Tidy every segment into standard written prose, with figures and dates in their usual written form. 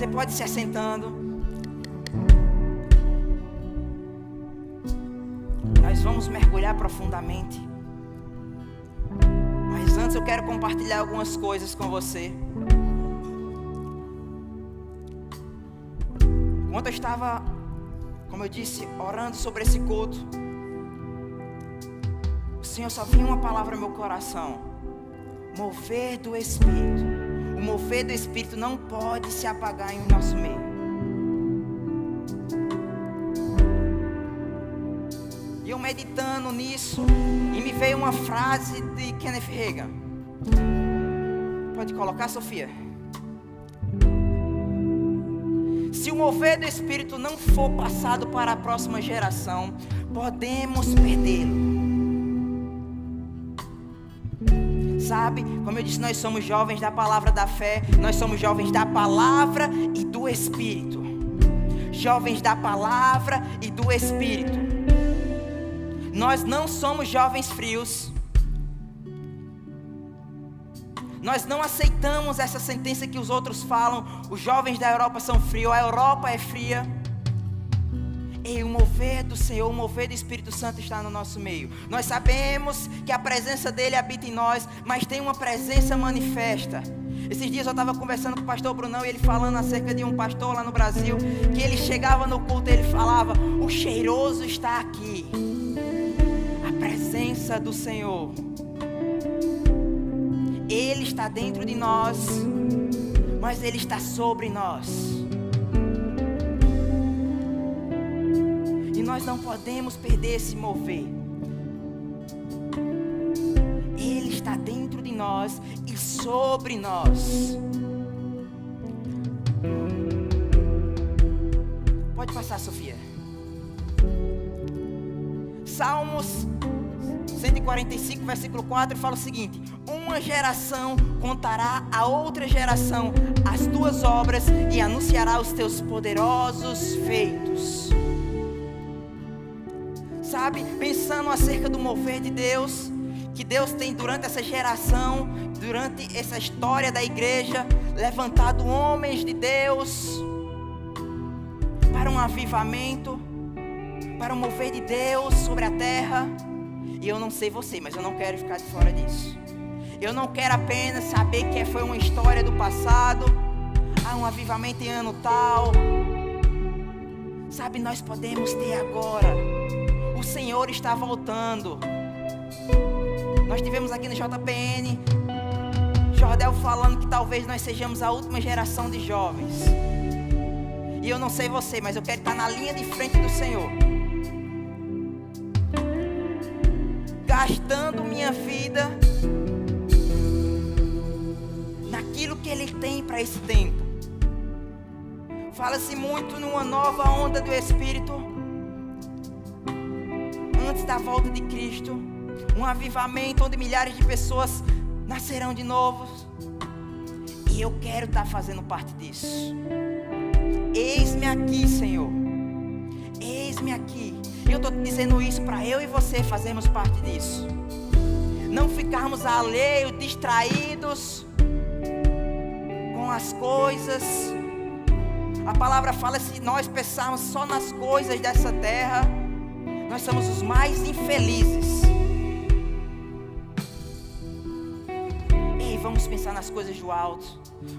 Você pode se assentando. Nós vamos mergulhar profundamente. Mas antes eu quero compartilhar algumas coisas com você. Enquanto eu estava, como eu disse, orando sobre esse culto, o Senhor só vinha uma palavra no meu coração: mover do Espírito. O mover do Espírito não pode se apagar em nosso meio. E eu meditando nisso, e me veio uma frase de Kenneth Hagin. Pode colocar, Sofia? Se o mover do Espírito não for passado para a próxima geração, podemos perdê-lo. Sabe, como eu disse, nós somos jovens da palavra da fé, nós somos jovens da palavra e do Espírito. Jovens da palavra e do Espírito. Nós não somos jovens frios. Nós não aceitamos essa sentença que os outros falam: os jovens da Europa são frios, a Europa é fria. E o mover do Senhor, o mover do Espírito Santo está no nosso meio. Nós sabemos que a presença dele habita em nós, mas tem uma presença manifesta. Esses dias eu estava conversando com o pastor Brunão, e ele falando acerca de um pastor lá no Brasil, que ele chegava no culto e ele falava: o cheiroso está aqui. A presença do Senhor, Ele está dentro de nós, mas Ele está sobre nós. E nós não podemos perder esse mover. Ele está dentro de nós e sobre nós. Pode passar, Sofia. Salmos 145, versículo 4, fala o seguinte: uma geração contará a outra geração as tuas obras e anunciará os teus poderosos feitos. Sabe, pensando acerca do mover de Deus, que Deus tem durante essa geração, durante essa história da igreja, levantado homens de Deus para um avivamento, para um mover de Deus sobre a terra. E eu não sei você, mas eu não quero ficar de fora disso. Eu não quero apenas saber que foi uma história do passado, um avivamento em ano tal. Sabe, nós podemos ter agora. O Senhor está voltando. Nós tivemos aqui no JPN Jordel falando que talvez nós sejamos a última geração de jovens. E eu não sei você, mas eu quero estar na linha de frente do Senhor, gastando minha vida naquilo que Ele tem para esse tempo. Fala-se muito numa nova onda do Espírito antes da volta de Cristo, um avivamento onde milhares de pessoas nascerão de novo. E eu quero estar fazendo parte disso. Eis-me aqui, Senhor. Eis-me aqui. Eu estou dizendo isso para eu e você fazermos parte disso. Não ficarmos alheios, distraídos com as coisas. A palavra fala: se nós pensarmos só nas coisas dessa terra, nós somos os mais infelizes. Ei, vamos pensar nas coisas do alto.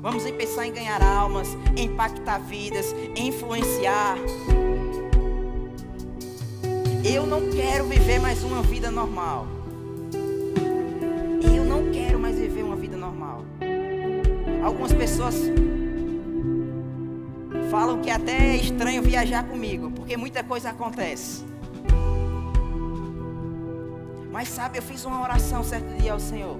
Vamos pensar em ganhar almas, em impactar vidas, em influenciar. Eu não quero viver mais uma vida normal. Eu não quero mais viver uma vida normal. Algumas pessoas falam que até é estranho viajar comigo, porque muita coisa acontece. Mas sabe, eu fiz uma oração certo dia ao Senhor.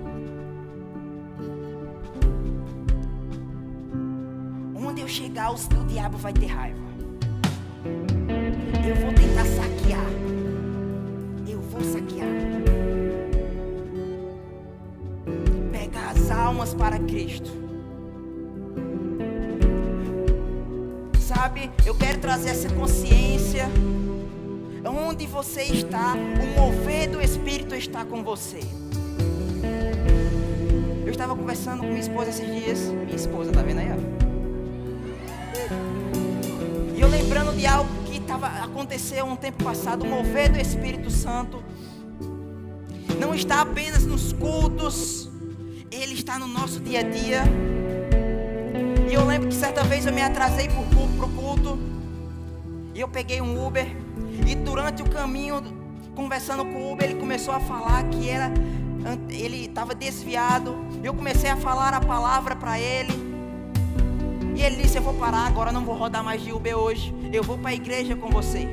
Onde eu chegar, o diabo vai ter raiva. Eu vou tentar saquear. Eu vou saquear. Pegar as almas para Cristo. Sabe, eu quero trazer essa consciência. Onde você está, o mover do Espírito está com você. Eu estava conversando com minha esposa esses dias. Minha esposa, tá vendo aí, ó? de algo que aconteceu um tempo passado. O mover do Espírito Santo não está apenas nos cultos, ele está no nosso dia a dia. E eu lembro que certa vez eu me atrasei pro culto, e eu peguei um Uber, e durante o caminho, conversando com o Uber, ele começou a falar que ele estava desviado. Eu comecei a falar a palavra para ele, e ele disse: eu vou parar agora, não vou rodar mais de Uber hoje, eu vou para a igreja com você.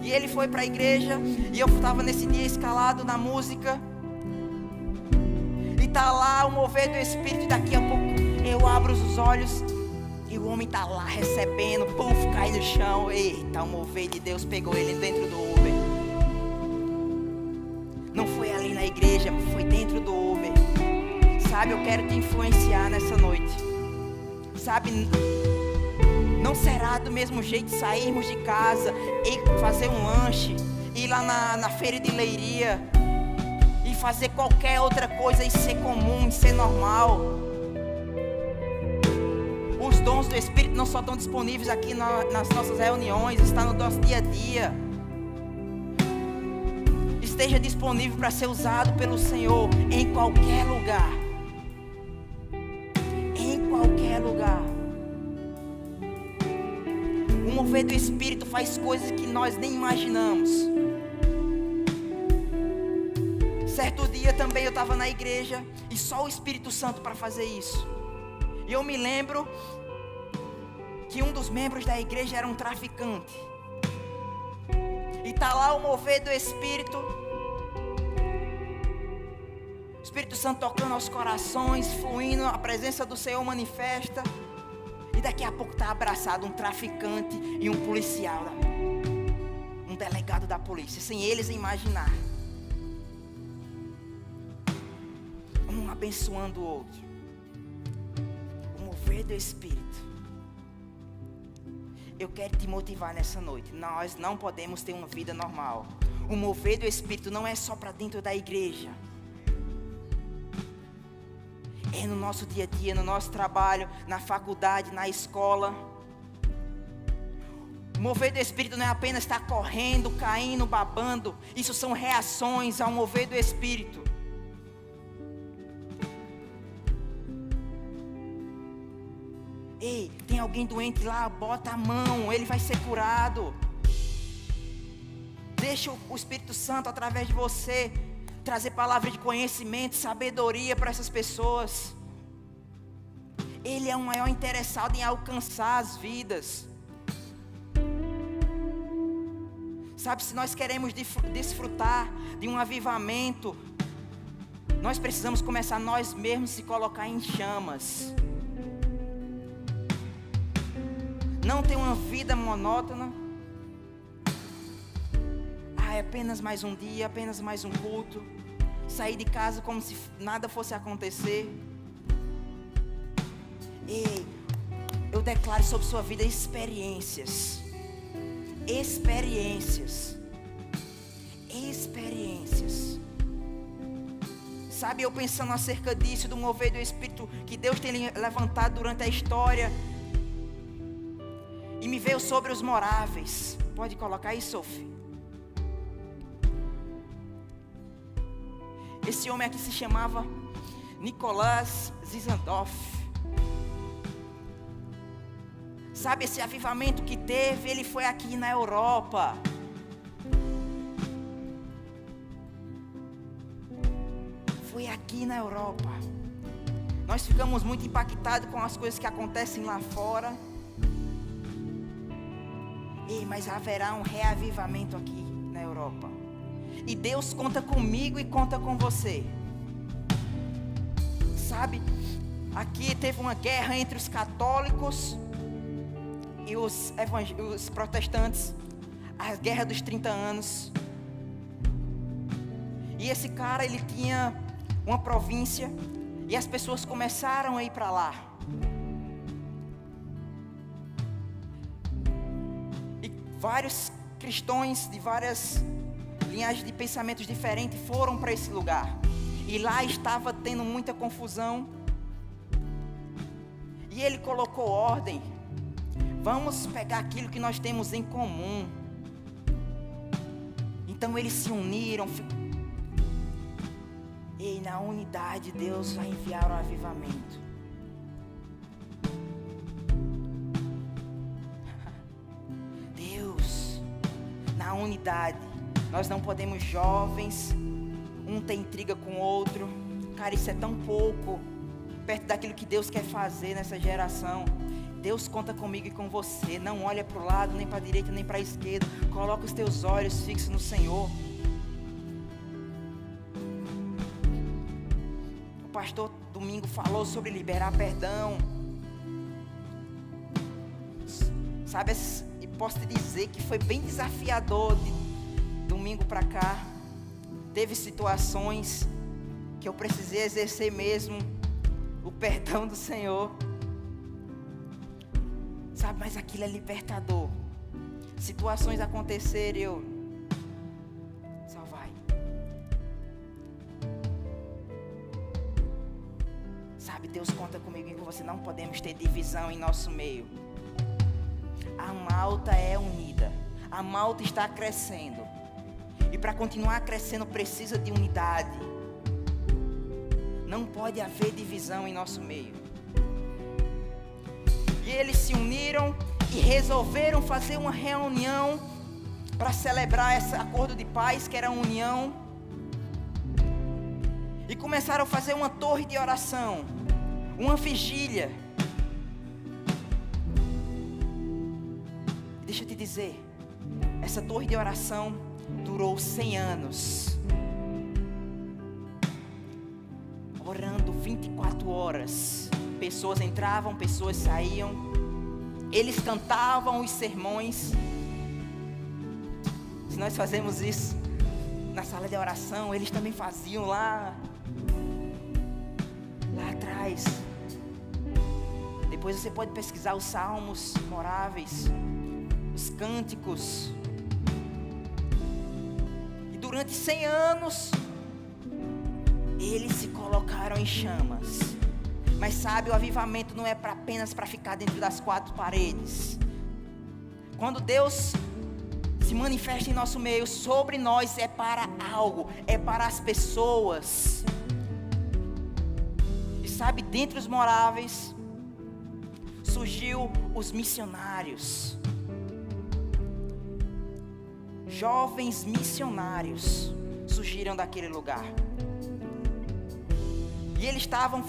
E ele foi para a igreja, e eu estava nesse dia escalado na música, e está lá o mover do Espírito, e daqui a pouco eu abro os olhos, e o homem está lá recebendo, puf, cai no chão. Eita, o mover de Deus pegou ele dentro do Uber. Não foi ali na igreja, foi dentro do Uber. Sabe, eu quero te influenciar nessa noite. Sabe, não será do mesmo jeito sairmos de casa e fazer um lanche, ir lá na feira de Leiria e fazer qualquer outra coisa e ser comum, e ser normal. Os dons do Espírito não só estão disponíveis aqui nas nossas reuniões, está no nosso dia a dia. Esteja disponível para ser usado pelo Senhor em qualquer lugar. Em qualquer lugar. O mover do Espírito faz coisas que nós nem imaginamos. Certo dia também eu estava na igreja, e só o Espírito Santo para fazer isso. E eu me lembro que um dos membros da igreja era um traficante. E está lá o mover do Espírito. O Espírito Santo tocando aos corações, fluindo, a presença do Senhor manifesta. E daqui a pouco está abraçado um traficante e um policial, um delegado da polícia, sem eles imaginar. Um abençoando o outro. O mover do Espírito. Eu quero te motivar nessa noite. Nós não podemos ter uma vida normal. O mover do Espírito não é só para dentro da igreja. É no nosso dia a dia, no nosso trabalho, na faculdade, na escola. O mover do Espírito não é apenas estar correndo, caindo, babando. Isso são reações ao mover do Espírito. Ei, tem alguém doente lá, bota a mão, ele vai ser curado. Deixa o Espírito Santo, através de você, trazer palavras de conhecimento, sabedoria para essas pessoas. Ele é o maior interessado em alcançar as vidas. Sabe, se nós queremos desfrutar de um avivamento, nós precisamos começar nós mesmos se colocar em chamas. Não ter uma vida monótona. É apenas mais um dia, apenas mais um culto. Sair de casa como se nada fosse acontecer. Ei, eu declaro sobre sua vida experiências. Experiências. Experiências. Sabe, eu pensando acerca disso, do mover do Espírito que Deus tem levantado durante a história. E me veio sobre os moráveis. Pode colocar aí, Sophie. Esse homem aqui se chamava Nicolás Zinzendorf. Sabe, esse avivamento que teve, ele foi aqui na Europa. Foi aqui na Europa. Nós ficamos muito impactados com as coisas que acontecem lá fora. Mas haverá um reavivamento aqui na Europa. E Deus conta comigo e conta com você. Sabe, aqui teve uma guerra entre os católicos e os protestantes. A guerra dos 30 anos. E esse cara, ele tinha uma província. E as pessoas começaram a ir para lá. Vários cristãos de várias linhagens de pensamentos diferentes foram para esse lugar. E lá estava tendo muita confusão. E ele colocou ordem. Vamos pegar aquilo que nós temos em comum. Então eles se uniram. E na unidade Deus vai enviar o avivamento. Deus, na unidade. Nós não podemos jovens, um tem intriga com o outro. Cara, isso é tão pouco perto daquilo que Deus quer fazer nessa geração. Deus conta comigo e com você. Não olha para o lado, nem para a direita, nem para a esquerda. Coloca os teus olhos fixos no Senhor. O pastor domingo falou sobre liberar perdão. Sabe, e posso te dizer que foi bem desafiador de domingo para cá. Teve situações que eu precisei exercer mesmo o perdão do Senhor. Sabe, mas aquilo é libertador. Situações acontecerem, eu só vai. Sabe, Deus conta comigo e com você. Não podemos ter divisão em nosso meio. A malta é unida. A malta está crescendo. E para continuar crescendo precisa de unidade. Não pode haver divisão em nosso meio. E eles se uniram e resolveram fazer uma reunião para celebrar esse acordo de paz, que era a união. E começaram a fazer uma torre de oração, uma vigília. Deixa eu te dizer, essa torre de oração durou 100 anos. Orando 24 horas. Pessoas entravam, pessoas saíam. Eles cantavam os sermões. Se nós fazemos isso na sala de oração, eles também faziam lá atrás. Depois você pode pesquisar os salmos memoráveis, os cânticos. E durante 100 anos eles se colocaram em chamas. Mas sabe, o avivamento não é apenas para ficar dentro das 4 paredes. Quando Deus se manifesta em nosso meio, sobre nós é para algo, é para as pessoas. E sabe, dentre os moráveis surgiu os missionários. Jovens missionários surgiram daquele lugar. E eles estavam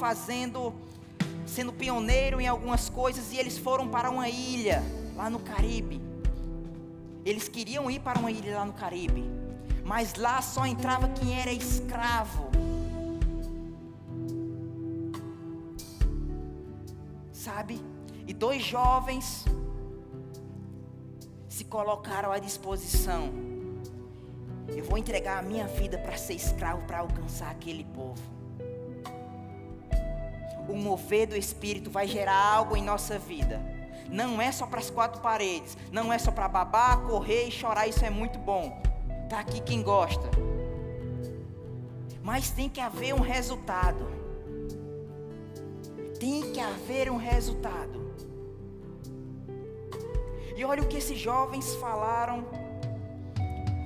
sendo pioneiro em algumas coisas, e eles foram para uma ilha, lá no Caribe. Eles queriam ir para uma ilha lá no Caribe, mas lá só entrava quem era escravo. Sabe? E 2 jovens se colocaram à disposição. Eu vou entregar a minha vida para ser escravo, para alcançar aquele povo. O mover do Espírito vai gerar algo em nossa vida. Não é só para as 4 paredes. Não é só para babar, correr e chorar. Isso é muito bom. Está aqui quem gosta. Mas tem que haver um resultado. Tem que haver um resultado. E olha o que esses jovens falaram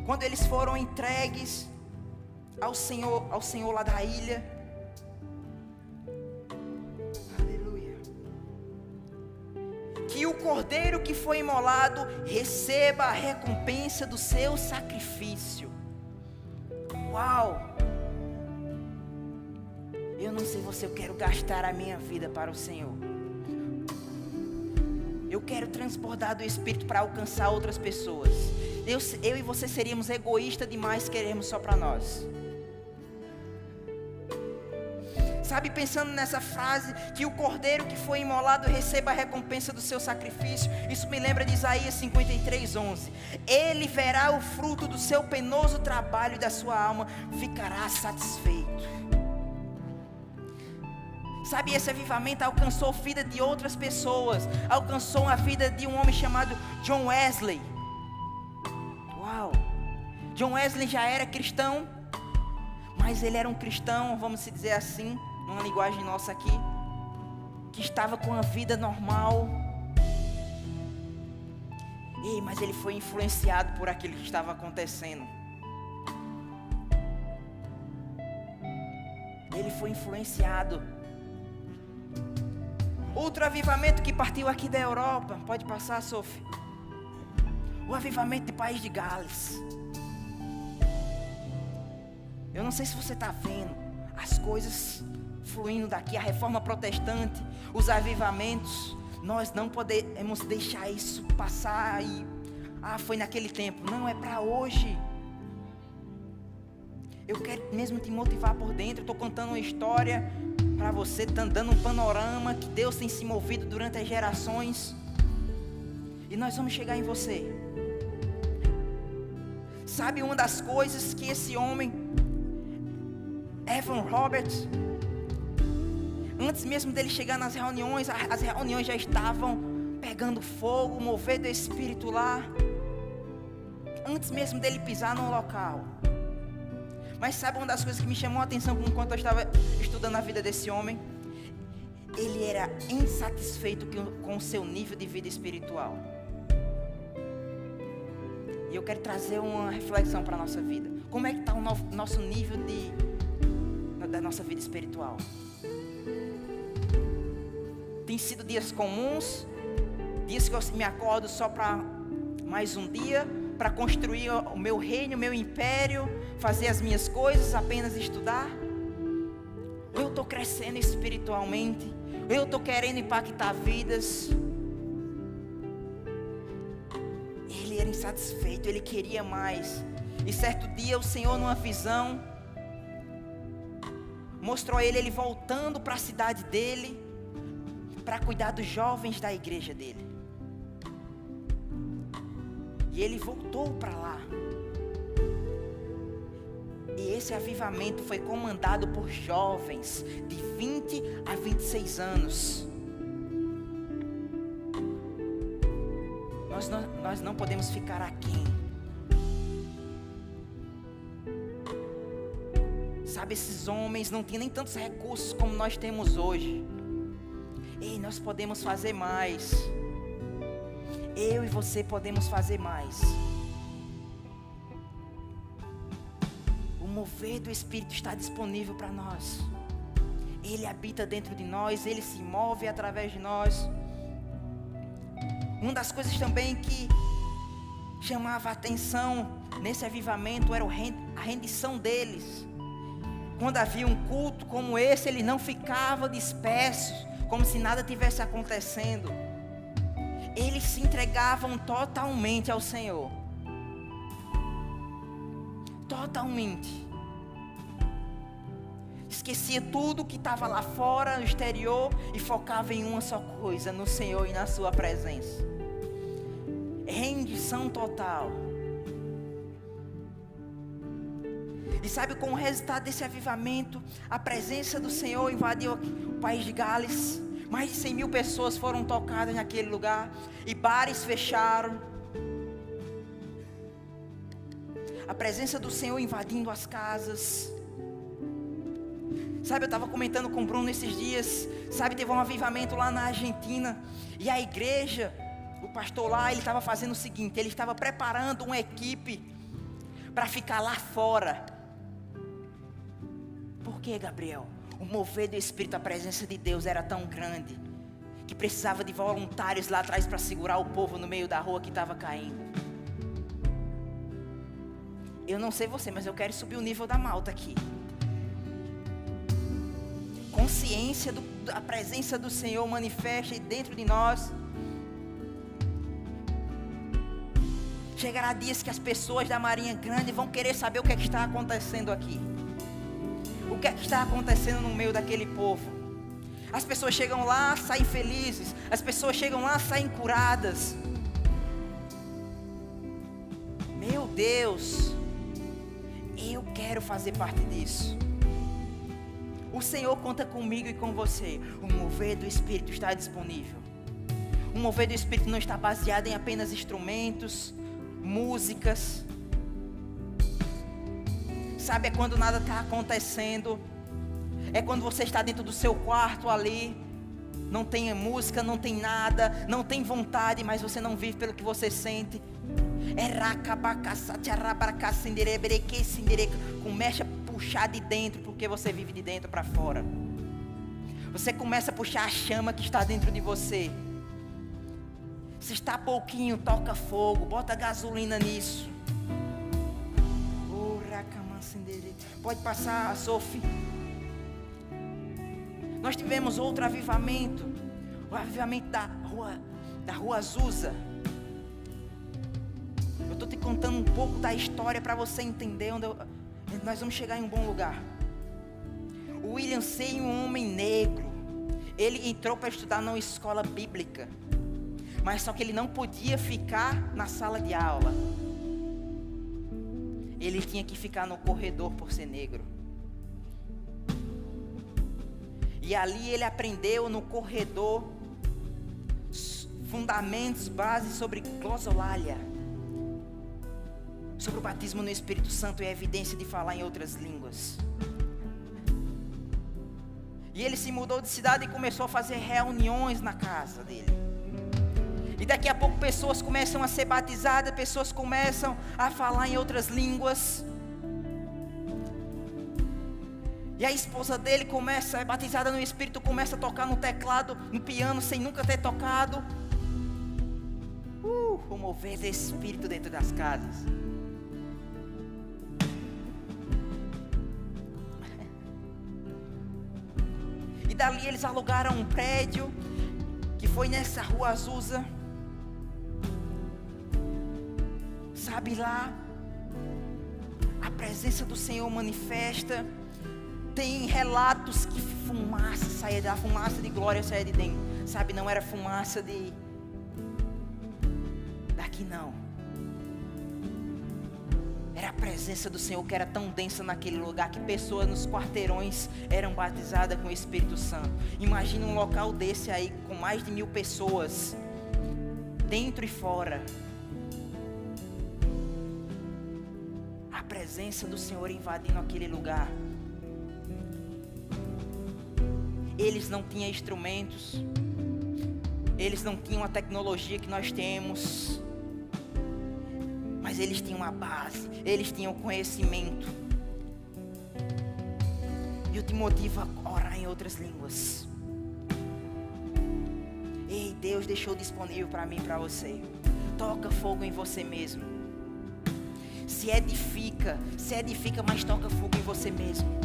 quando eles foram entregues ao Senhor lá da ilha. Que o cordeiro que foi imolado receba a recompensa do seu sacrifício. Uau! Eu não sei você, eu quero gastar a minha vida para o Senhor. Eu quero transbordar do Espírito para alcançar outras pessoas. Eu e você seríamos egoístas demais, queremos só para nós. Sabe, pensando nessa frase, que o cordeiro que foi imolado receba a recompensa do seu sacrifício. Isso me lembra de Isaías 53:11. Ele verá o fruto do seu penoso trabalho e da sua alma ficará satisfeito. Sabe, esse avivamento alcançou a vida de outras pessoas. Alcançou a vida de um homem chamado John Wesley. Uau! John Wesley já era cristão, mas ele era um cristão, vamos dizer assim, numa linguagem nossa aqui, que estava com a vida normal, Ei, mas ele foi influenciado por aquilo que estava acontecendo. Ele foi influenciado. Outro avivamento que partiu aqui da Europa. Pode passar, Sophie. O avivamento do país de Gales. Eu não sei se você está vendo as coisas fluindo daqui, a reforma protestante, os avivamentos. Nós não podemos deixar isso passar e foi naquele tempo. Não, é para hoje. Eu quero mesmo te motivar por dentro. Eu estou contando uma história para você, dando um panorama que Deus tem se movido durante as gerações. E nós vamos chegar em você. Sabe uma das coisas que esse homem, Evan Roberts, antes mesmo dele chegar nas reuniões, as reuniões já estavam pegando fogo, mover do Espírito lá. Antes mesmo dele pisar no local. Mas sabe uma das coisas que me chamou a atenção enquanto eu estava estudando a vida desse homem? Ele era insatisfeito com o seu nível de vida espiritual. E eu quero trazer uma reflexão para a nossa vida. Como é que está o nosso nível da nossa vida espiritual? Tem sido dias comuns, dias que eu me acordo só para mais um dia, para construir o meu reino, o meu império, fazer as minhas coisas, apenas estudar? Ou eu estou crescendo espiritualmente? Ou eu estou querendo impactar vidas? Ele era insatisfeito, ele queria mais. E certo dia o Senhor, numa visão, mostrou a ele voltando para a cidade dele, para cuidar dos jovens da igreja dele. E ele voltou para lá. E esse avivamento foi comandado por jovens de 20 a 26 anos. Nós não podemos ficar aquém. Sabe, esses homens não tinham nem tantos recursos como nós temos hoje. Ei, nós podemos fazer mais. Eu e você podemos fazer mais. O mover do Espírito está disponível para nós. Ele habita dentro de nós, ele se move através de nós. Uma das coisas também que chamava a atenção nesse avivamento era a rendição deles. Quando havia um culto como esse, eles não ficavam dispersos, como se nada tivesse acontecendo. Eles se entregavam totalmente ao Senhor. Totalmente. Esquecia tudo que estava lá fora, no exterior, e focava em uma só coisa, no Senhor e na sua presença. Rendição total. E sabe, com o resultado desse avivamento, a presença do Senhor invadiu o país de Gales. Mais de 100 mil pessoas foram tocadas naquele lugar. E bares fecharam. A presença do Senhor invadindo as casas. Sabe, eu estava comentando com o Bruno esses dias. Sabe, teve um avivamento lá na Argentina. E a igreja, o pastor lá, ele estava fazendo o seguinte. Ele estava preparando uma equipe para ficar lá fora. Por que, Gabriel? O mover do Espírito, a presença de Deus era tão grande que precisava de voluntários lá atrás para segurar o povo no meio da rua que estava caindo. Eu não sei você, mas eu quero subir o nível da malta aqui. Consciência da presença do Senhor manifesta dentro de nós. Chegará dias que as pessoas da Marinha Grande vão querer saber o que é que está acontecendo aqui. O que é que está acontecendo no meio daquele povo? As pessoas chegam lá, saem felizes. As pessoas chegam lá, saem curadas. Meu Deus, eu quero fazer parte disso. O Senhor conta comigo e com você. O mover do Espírito está disponível. O mover do Espírito não está baseado em apenas instrumentos, músicas. Sabe, é quando nada está acontecendo. É quando você está dentro do seu quarto ali, não tem música, não tem nada, não tem vontade, mas você não vive pelo que você sente. Começa a puxar de dentro, porque você vive de dentro para fora. Você começa a puxar a chama que está dentro de você. Se está pouquinho, toca fogo, bota gasolina nisso. Pode passar, Sophie. Nós tivemos outro avivamento, o avivamento da rua Azusa. Eu estou te contando um pouco da história para você entender onde nós vamos chegar em um bom lugar. O William Sey, um homem negro, ele entrou para estudar numa escola bíblica, mas só que ele não podia ficar na sala de aula. Ele tinha que ficar no corredor por ser negro. E ali ele aprendeu no corredor fundamentos, bases sobre glosolalia, sobre o batismo no Espírito Santo e a evidência de falar em outras línguas. E ele se mudou de cidade e começou a fazer reuniões na casa dele. E daqui a pouco pessoas começam a ser batizadas, pessoas começam a falar em outras línguas. E a esposa dele é batizada no Espírito, começa a tocar no teclado, no piano, sem nunca ter tocado. O mover do Espírito dentro das casas. E dali eles alugaram um prédio, que foi nessa rua Azusa. Sabe lá, a presença do Senhor manifesta. Tem relatos que fumaça saía da fumaça de glória, saía de dentro. Sabe, não era fumaça daqui não. Era a presença do Senhor que era tão densa naquele lugar, que pessoas nos quarteirões eram batizadas com o Espírito Santo. Imagina um local desse aí, com mais de 1000 pessoas, dentro e fora. A presença do Senhor invadindo aquele lugar. Eles não tinham instrumentos, eles não tinham a tecnologia que nós temos, mas eles tinham uma base, eles tinham conhecimento. E eu te motivo a orar em outras línguas. Ei, Deus deixou disponível para mim e para você. Toca fogo em você mesmo. Se edifica, mas toca fogo em você mesmo.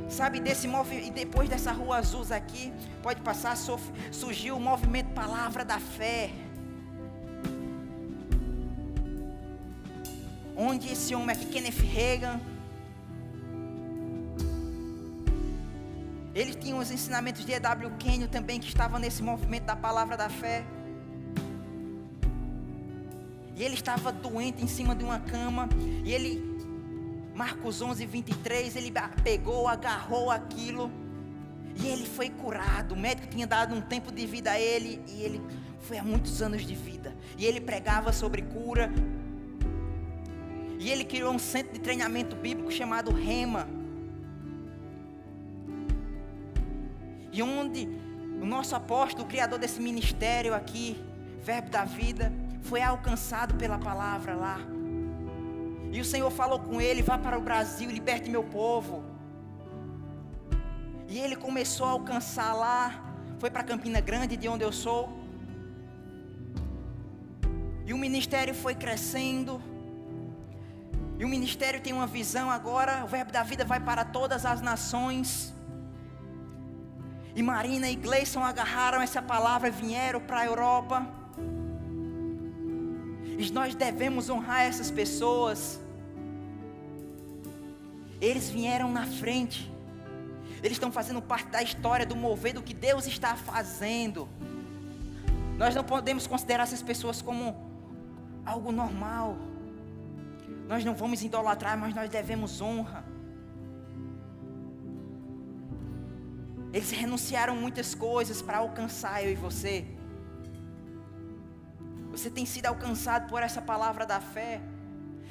Sabe, e depois dessa rua azul aqui, pode passar, surgiu o movimento Palavra da Fé. Onde esse homem aqui, Kenneth Hagin, ele tinha os ensinamentos de E.W. Kenyon também, que estava nesse movimento da Palavra da Fé. E ele estava doente em cima de uma cama, e ele... Marcos 11, 23, ele pegou, agarrou aquilo, e ele foi curado. O médico tinha dado um tempo de vida a ele, e ele foi há muitos anos de vida. E ele pregava sobre cura. E ele criou um centro de treinamento bíblico chamado Rema. E onde o nosso apóstolo, o criador desse ministério aqui, Verbo da Vida, foi alcançado pela palavra lá. E o Senhor falou com ele: vá para o Brasil, liberte meu povo. E ele começou a alcançar lá. Foi para Campina Grande, de onde eu sou. E o ministério foi crescendo. E o ministério tem uma visão agora. O Verbo da Vida vai para todas as nações. E Marina e Gleison agarraram essa palavra e vieram para a Europa. E nós devemos honrar essas pessoas. Eles vieram na frente. Eles estão fazendo parte da história, do mover, do que Deus está fazendo. Nós não podemos considerar essas pessoas como algo normal. Nós não vamos idolatrar, mas nós devemos honra. Eles renunciaram muitas coisas para alcançar eu e você. Você tem sido alcançado por essa palavra da fé.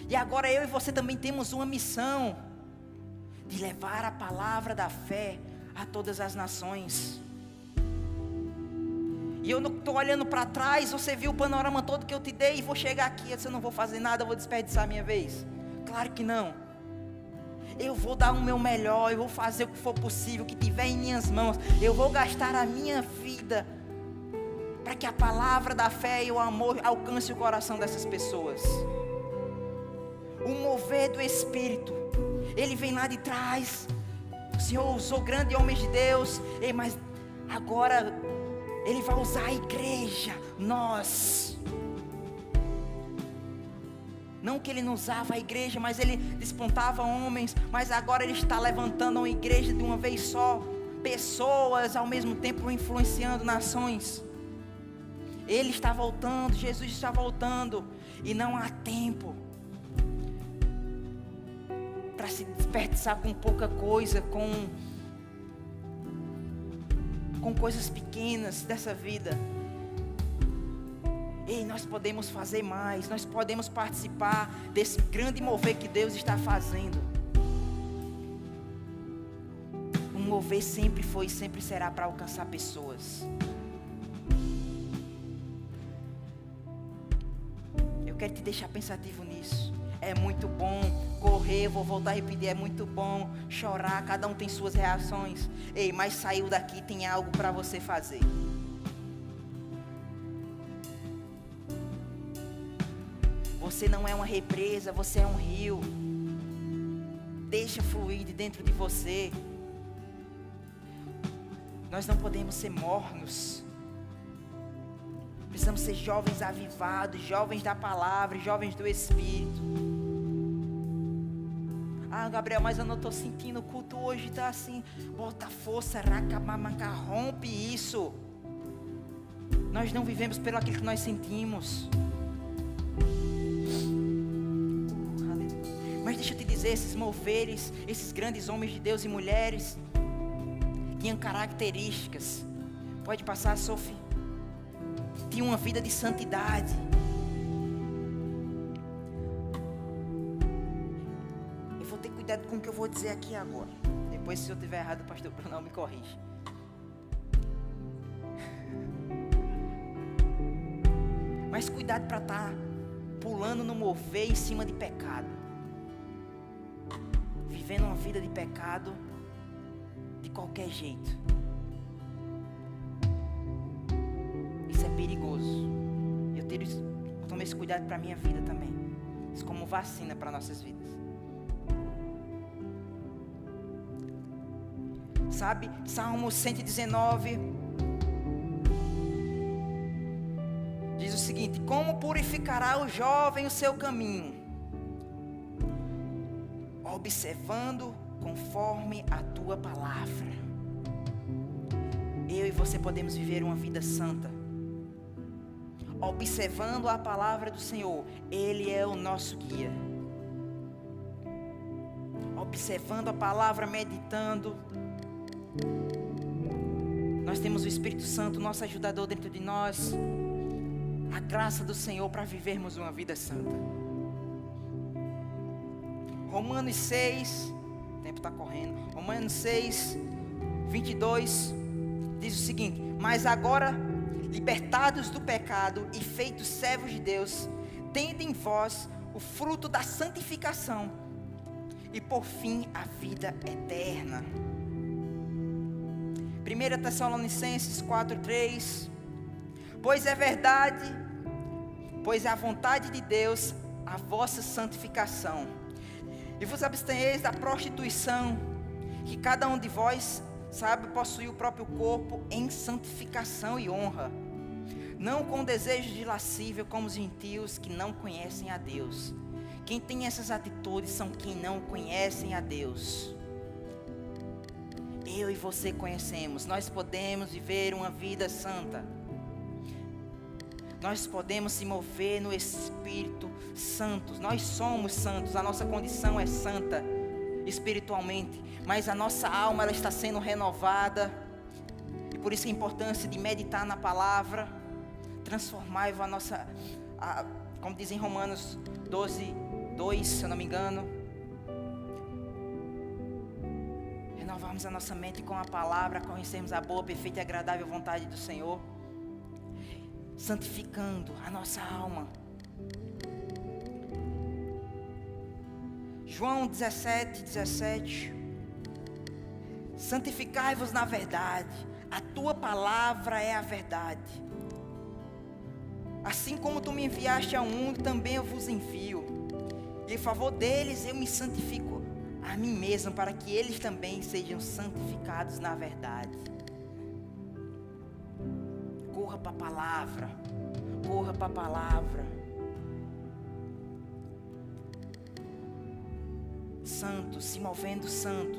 E agora eu e você também temos uma missão de levar a palavra da fé a todas as nações. E eu não estou olhando para trás. Você viu o panorama todo que eu te dei e vou chegar aqui, eu não vou fazer nada, eu vou desperdiçar a minha vez. Claro que não. Eu vou dar o meu melhor, eu vou fazer o que for possível, o que tiver em minhas mãos. Eu vou gastar a minha vida para que a palavra da fé e o amor alcance o coração dessas pessoas. O mover do Espírito, ele vem lá de trás. O Senhor usou grandes homens de Deus, mas agora ele vai usar a igreja, nós. Não que ele não usava a igreja, mas ele despontava homens. Mas agora ele está levantando uma igreja de uma vez só. Pessoas ao mesmo tempo influenciando nações. Ele está voltando, Jesus está voltando. E não há tempo para se desperdiçar com pouca coisa, com coisas pequenas dessa vida. Ei, nós podemos fazer mais, nós podemos participar desse grande mover que Deus está fazendo. Um mover sempre foi e sempre será para alcançar pessoas. Eu quero te deixar pensativo nisso. É muito bom correr, vou voltar a repetir, é muito bom chorar, cada um tem suas reações. Ei, mas saiu daqui, tem algo para você fazer. Você não é uma represa, você é um rio. Deixa fluir de dentro de você. Nós não podemos ser mornos. Precisamos ser jovens avivados, jovens da palavra, jovens do Espírito. Ah, Gabriel, mas eu não estou sentindo, o culto hoje está assim. Bota força, racamamaca, rompe isso. Nós não vivemos pelo aquilo que nós sentimos. Mas deixa eu te dizer, esses moveres, esses grandes homens de Deus e mulheres, tinham características. Pode passar, Sophie. Tinham uma vida de santidade. Eu vou ter cuidado com o que eu vou dizer aqui agora. Depois, se eu estiver errado, o pastor Bruno me corrige. Mas cuidado para estar pulando no mover em cima de pecado. Vivendo uma vida de pecado de qualquer jeito. Isso é perigoso. Eu tomei esse cuidado para a minha vida também. Isso como vacina para nossas vidas. Sabe, Salmo 119 diz o seguinte: como purificará o jovem o seu caminho? Observando conforme a tua palavra. Eu e você podemos viver uma vida santa, observando a palavra do Senhor. Ele é o nosso guia. Observando a palavra, meditando. Nós temos o Espírito Santo, nosso ajudador dentro de nós. A graça do Senhor para vivermos uma vida santa. Romanos 6, o tempo está correndo. Romanos 6, 22, diz o seguinte: mas agora, libertados do pecado e feitos servos de Deus, tende em vós o fruto da santificação e por fim a vida eterna. 1 Tessalonicenses 4:3, pois é verdade, pois é a vontade de Deus a vossa santificação, e vos abstenheis da prostituição, que cada um de vós sabe possuir o próprio corpo em santificação e honra, não com desejo de lascívia como os gentios que não conhecem a Deus. Quem tem essas atitudes são quem não conhecem a Deus. Eu e você conhecemos. Nós podemos viver uma vida santa. Nós podemos se mover no Espírito Santo. Nós somos santos. A nossa condição é santa espiritualmente, mas a nossa alma ela está sendo renovada. E por isso a importância de meditar na palavra. Transformar a nossa, como diz em Romanos 12:2, se eu não me engano, renovar renovarmos a nossa mente com a palavra, conhecermos a boa, perfeita e agradável vontade do Senhor, santificando a nossa alma. João 17:17. Santificai-vos na verdade, a tua palavra é a verdade. Assim como tu me enviaste ao mundo, também eu vos envio. E em favor deles eu me santifico a mim mesmo, para que eles também sejam santificados na verdade. Corra para a palavra. Corra para a palavra. Santo, se movendo santo.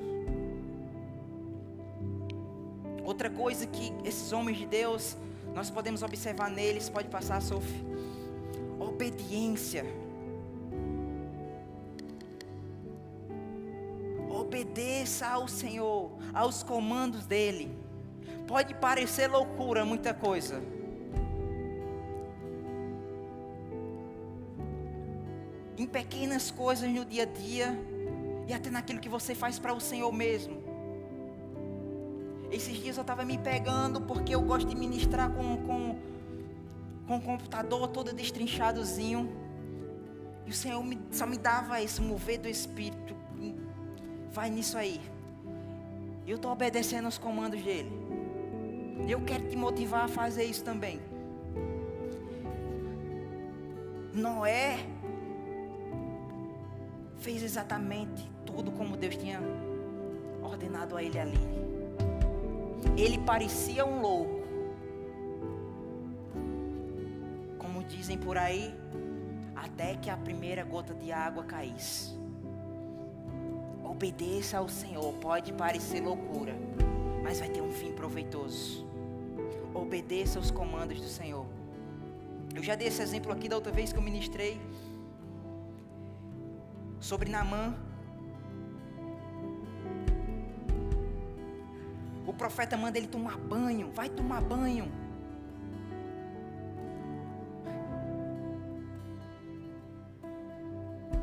Outra coisa que esses homens de Deus, nós podemos observar neles, pode passar, Sophie. Obediência. Obedeça ao Senhor, aos comandos dEle. Pode parecer loucura muita coisa. Em pequenas coisas no dia a dia, e até naquilo que você faz para o Senhor mesmo. Esses dias eu estava me pegando, porque eu gosto de ministrar com o computador todo destrinchadozinho. E o Senhor só me dava esse mover do Espírito. Vai nisso aí. Eu estou obedecendo aos comandos dele. Eu quero te motivar a fazer isso também. Noé fez exatamente tudo como Deus tinha ordenado a ele ali. Ele parecia um louco. Como dizem por aí, até que a primeira gota de água caísse. Obedeça ao Senhor. Pode parecer loucura, mas vai ter um fim proveitoso. Obedeça aos comandos do Senhor. Eu já dei esse exemplo aqui da outra vez que eu ministrei sobre Naamã. O profeta manda ele tomar banho. Vai tomar banho.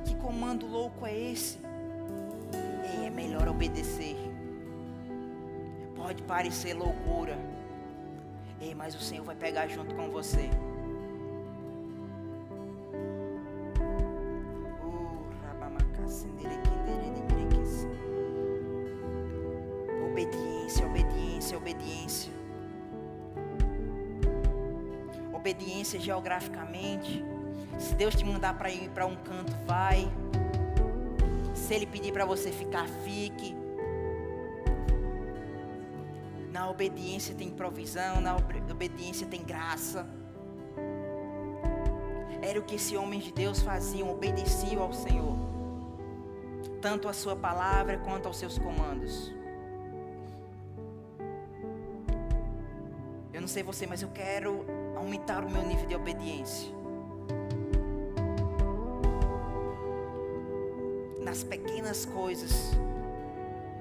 Que comando louco é esse? É melhor obedecer. Pode parecer loucura, mas o Senhor vai pegar junto com você. Obediência, obediência, obediência. Obediência geograficamente. Se Deus te mandar para ir para um canto, vai. Se Ele pedir para você ficar, fique. Na obediência tem provisão, na obediência tem graça. Era o que esses homens de Deus faziam, obedeciam ao Senhor, tanto a sua palavra quanto aos seus comandos. Eu não sei você, mas eu quero aumentar o meu nível de obediência. Nas pequenas coisas.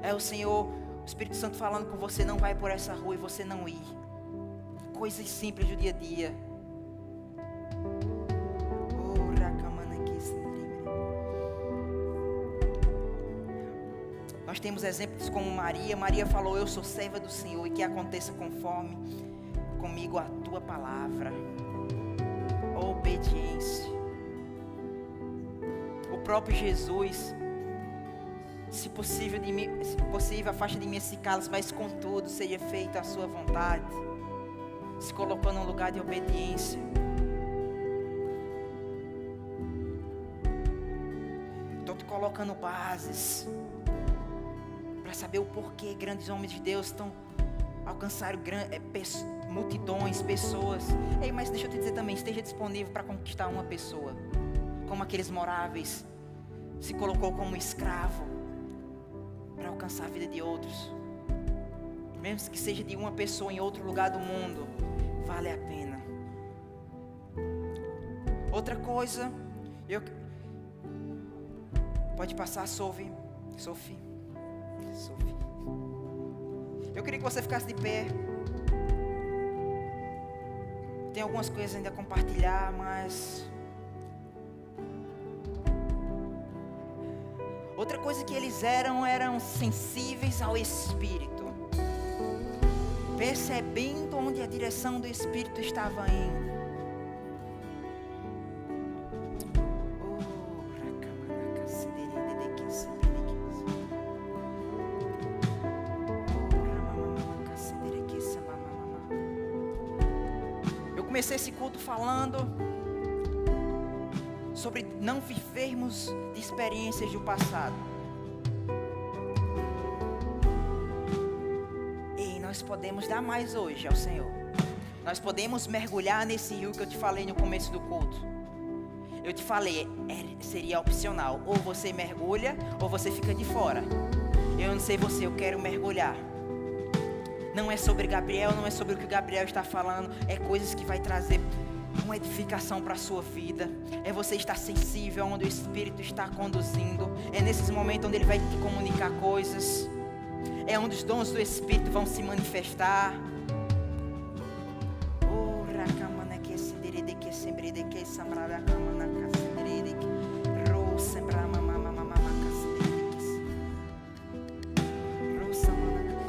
É o Senhor, o Espírito Santo falando com você: não vai por essa rua, e você não ir. Coisas simples do dia a dia. Nós temos exemplos como Maria. Maria falou: eu sou serva do Senhor, e que aconteça conforme comigo a tua palavra. Obediência. O próprio Jesus: se possível, afaste de mim esse cálice, mas contudo seja feita a sua vontade. Se colocou num lugar de obediência. Estou te colocando bases para saber o porquê grandes homens de Deus estão alcançando multidões, pessoas. Ei, mas deixa eu te dizer também, esteja disponível para conquistar uma pessoa. Como aqueles moráveis, se colocou como escravo para alcançar a vida de outros. Mesmo que seja de uma pessoa em outro lugar do mundo, vale a pena. Outra coisa, pode passar, Sophie. Eu queria que você ficasse de pé. Tem algumas coisas ainda a compartilhar, mas Outra coisa que eles eram sensíveis ao Espírito, percebendo onde a direção do Espírito estava indo. Eu comecei esse culto falando sobre não vivermos de experiências do passado. E nós podemos dar mais hoje ao Senhor. Nós podemos mergulhar nesse rio que eu te falei no começo do culto. Eu te falei, seria opcional. Ou você mergulha, ou você fica de fora. Eu não sei você, eu quero mergulhar. Não é sobre Gabriel, não é sobre o que o Gabriel está falando. É coisas que vai trazer uma edificação para a sua vida. É você estar sensível onde o Espírito está conduzindo. É nesses momentos onde Ele vai te comunicar coisas. É onde os dons do Espírito vão se manifestar.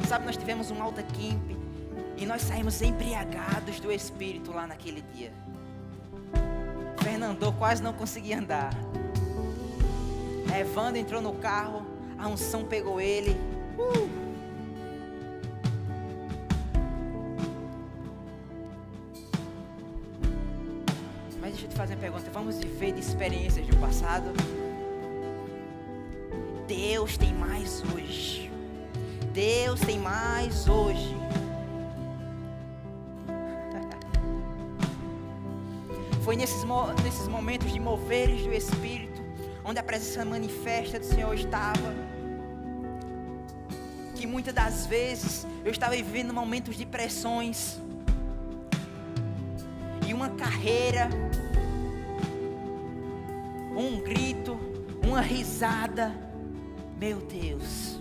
Sabe, nós tivemos um alta camp e nós saímos embriagados do Espírito lá naquele dia. Fernando quase não conseguia andar. Evandro entrou no carro, a unção pegou ele. Mas deixa eu te fazer uma pergunta. Vamos viver de experiências do passado? Deus tem mais hoje. Deus tem mais hoje. Foi nesses momentos de moveres do Espírito, onde a presença manifesta do Senhor estava, que muitas das vezes eu estava vivendo momentos de pressões e uma carreira, um grito, uma risada. Meu Deus.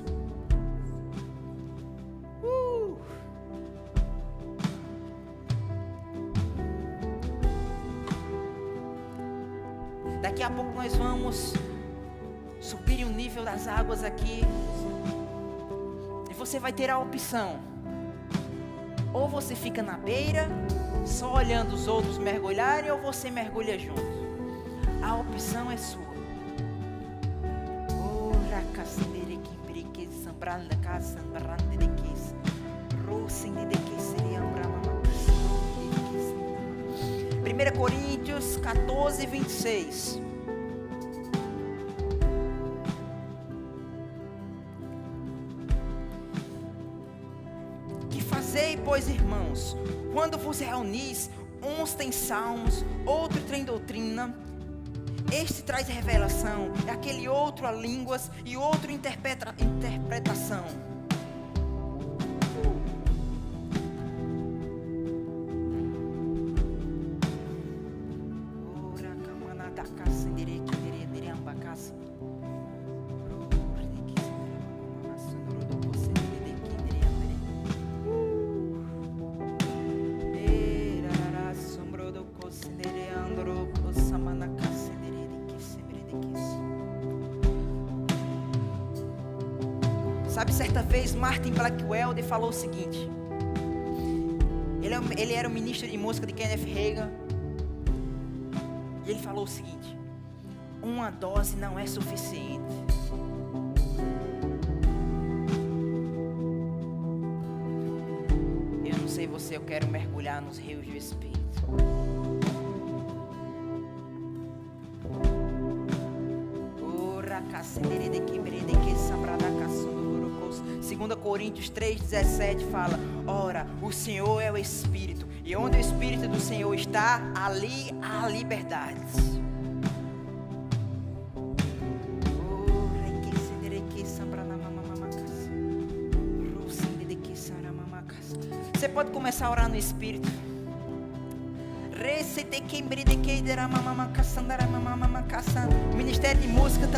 Daqui a pouco nós vamos subir o nível das águas aqui. E você vai ter a opção. Ou você fica na beira, só olhando os outros mergulharem, ou você mergulha junto. A opção é sua. Primeira Coríntios 14, 26. Que fazei, pois, irmãos, quando vos reunis, uns têm salmos, outro tem doutrina, este traz revelação, aquele outro a línguas e outro interpretação. Sabe, certa vez Martin Blackwelder falou o seguinte. Ele era o ministro de música de Kenneth Hagin. E ele falou o seguinte: uma dose não é suficiente. Eu não sei você, eu quero mergulhar nos rios do Espírito. Segunda Coríntios 3,17 fala: ora, o Senhor é o Espírito, e onde o Espírito do Senhor está, ali há liberdade. Você pode começar a orar no Espírito. Ministério de música